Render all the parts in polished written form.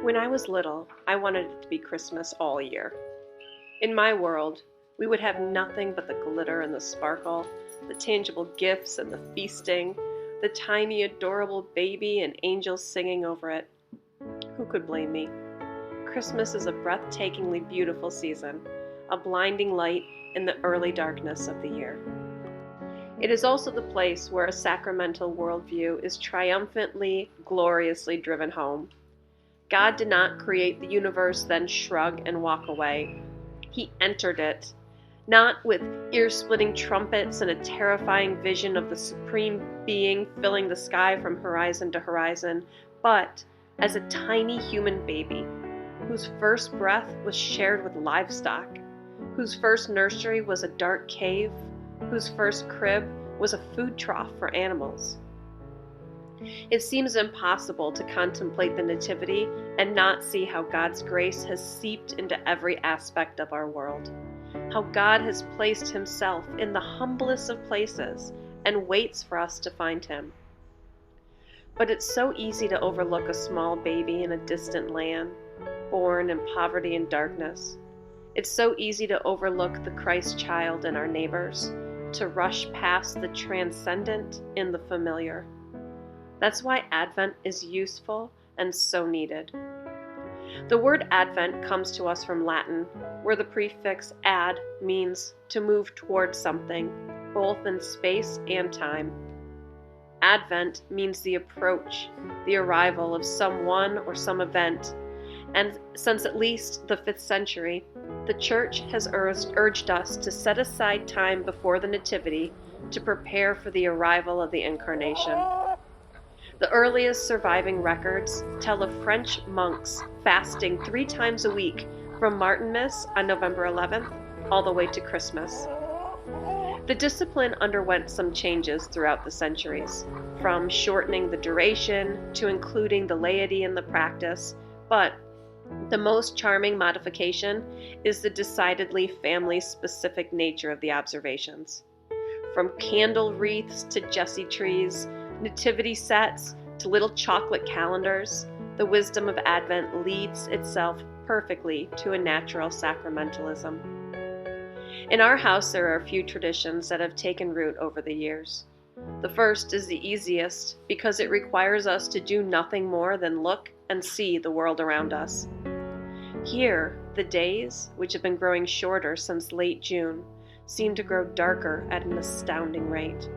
When I was little, I wanted it to be Christmas all year. In my world, we would have nothing but the glitter and the sparkle, the tangible gifts and the feasting, the tiny, adorable baby and angels singing over it. Who could blame me? Christmas is a breathtakingly beautiful season, a blinding light in the early darkness of the year. It is also the place where a sacramental worldview is triumphantly, gloriously driven home. God did not create the universe, then shrug and walk away. He entered it, not with ear-splitting trumpets and a terrifying vision of the supreme being filling the sky from horizon to horizon, but as a tiny human baby, whose first breath was shared with livestock, whose first nursery was a dark cave, whose first crib was a food trough for animals. It seems impossible to contemplate the Nativity and not see how God's grace has seeped into every aspect of our world, how God has placed himself in the humblest of places and waits for us to find him. But it's so easy to overlook a small baby in a distant land, born in poverty and darkness. It's so easy to overlook the Christ child in our neighbors, to rush past the transcendent in the familiar. That's why Advent is useful and so needed. The word Advent comes to us from Latin, where the prefix ad means to move towards something, both in space and time. Advent means the approach, the arrival of someone or some event, and since at least the 5th century, the Church has urged us to set aside time before the Nativity to prepare for the arrival of the Incarnation. The earliest surviving records tell of French monks fasting 3 times a week from Martinmas on November 11th all the way to Christmas. The discipline underwent some changes throughout the centuries, from shortening the duration to including the laity in the practice, but the most charming modification is the decidedly family-specific nature of the observations. From candle wreaths to Jesse trees, nativity sets to little chocolate calendars, the wisdom of Advent leads itself perfectly to a natural sacramentalism. In our house, there are a few traditions that have taken root over the years. The first is the easiest because it requires us to do nothing more than look and see the world around us. Here, the days, which have been growing shorter since late June, seem to grow darker at an astounding rate.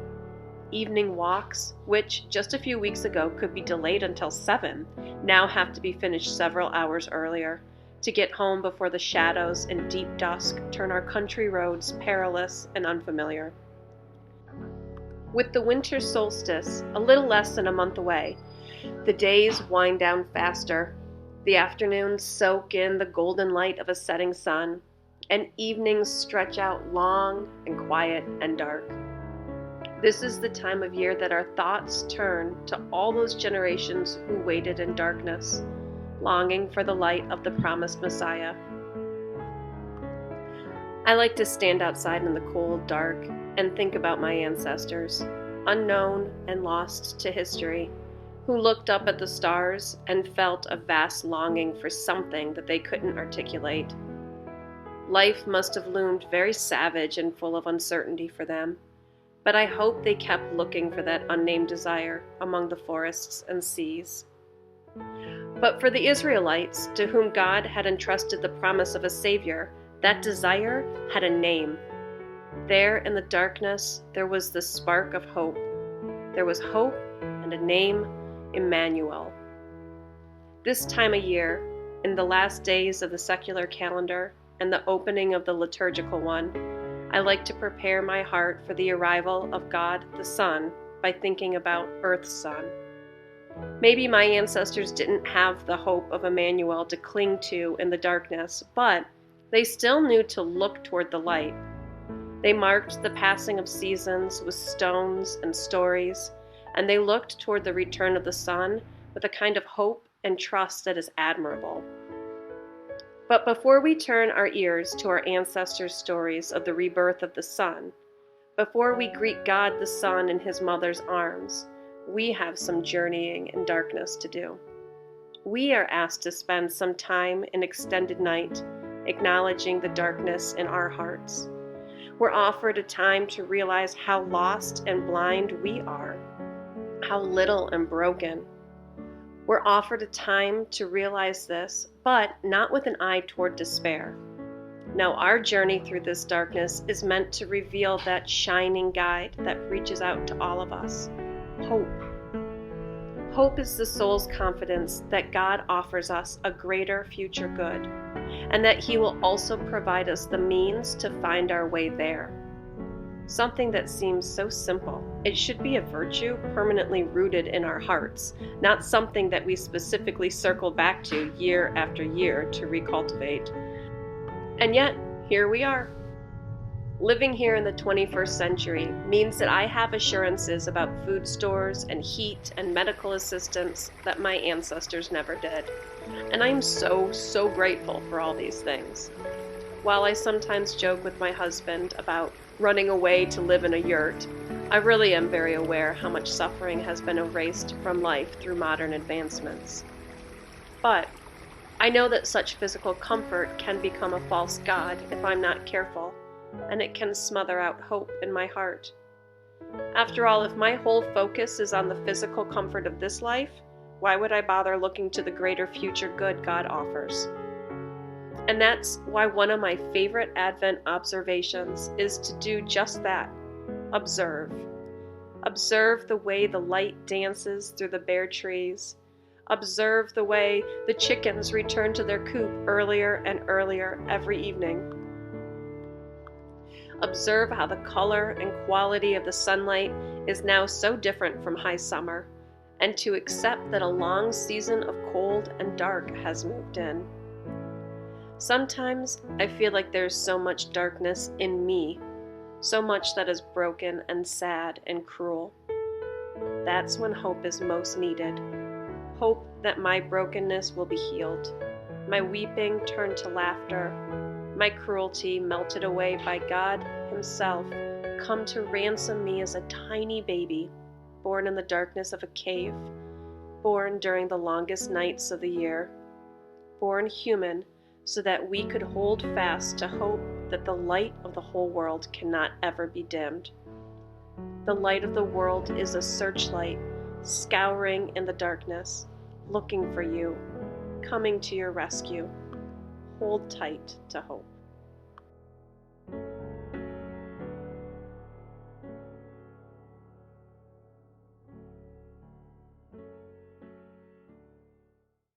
Evening walks, which just a few weeks ago could be delayed until 7, now have to be finished several hours earlier to get home before the shadows and deep dusk turn our country roads perilous and unfamiliar. With the winter solstice a little less than a month away, the days wind down faster, the afternoons soak in the golden light of a setting sun, and evenings stretch out long and quiet and dark. This is the time of year that our thoughts turn to all those generations who waited in darkness, longing for the light of the promised Messiah. I like to stand outside in the cold dark and think about my ancestors, unknown and lost to history, who looked up at the stars and felt a vast longing for something that they couldn't articulate. Life must have loomed very savage and full of uncertainty for them, but I hope they kept looking for that unnamed desire among the forests and seas. But for the Israelites, to whom God had entrusted the promise of a Savior, that desire had a name. There in the darkness, there was the spark of hope. There was hope and a name, Emmanuel. This time of year, in the last days of the secular calendar and the opening of the liturgical one, I like to prepare my heart for the arrival of God the Son by thinking about Earth's Son. Maybe my ancestors didn't have the hope of Emmanuel to cling to in the darkness, but they still knew to look toward the light. They marked the passing of seasons with stones and stories, and they looked toward the return of the sun with a kind of hope and trust that is admirable. But before we turn our ears to our ancestors' stories of the rebirth of the sun, before we greet God the Son in his mother's arms, we have some journeying in darkness to do. We are asked to spend some time in extended night, acknowledging the darkness in our hearts. We're offered a time to realize how lost and blind we are, how little and broken. We're offered a time to realize this, but not with an eye toward despair. Now, our journey through this darkness is meant to reveal that shining guide that reaches out to all of us. Hope. Hope is the soul's confidence that God offers us a greater future good, and that He will also provide us the means to find our way there. Something that seems so simple. It should be a virtue permanently rooted in our hearts, not something that we specifically circle back to year after year to recultivate. And yet, here we are. Living here in the 21st century means that I have assurances about food stores and heat and medical assistance that my ancestors never did. And I'm so grateful for all these things. While I sometimes joke with my husband about running away to live in a yurt, I really am very aware how much suffering has been erased from life through modern advancements. But I know that such physical comfort can become a false god if I'm not careful, and it can smother out hope in my heart. After all, if my whole focus is on the physical comfort of this life, why would I bother looking to the greater future good God offers? And that's why one of my favorite Advent observations is to do just that. Observe. Observe the way the light dances through the bare trees. Observe the way the chickens return to their coop earlier and earlier every evening. Observe how the color and quality of the sunlight is now so different from high summer, and to accept that a long season of cold and dark has moved in. Sometimes I feel like there's so much darkness in me, so much that is broken and sad and cruel. That's when hope is most needed. Hope that my brokenness will be healed, my weeping turned to laughter, my cruelty melted away by God Himself, come to ransom me as a tiny baby, born in the darkness of a cave, born during the longest nights of the year, born human so that we could hold fast to hope that the light of the whole world cannot ever be dimmed. The light of the world is a searchlight, scouring in the darkness, looking for you, coming to your rescue. Hold tight to hope.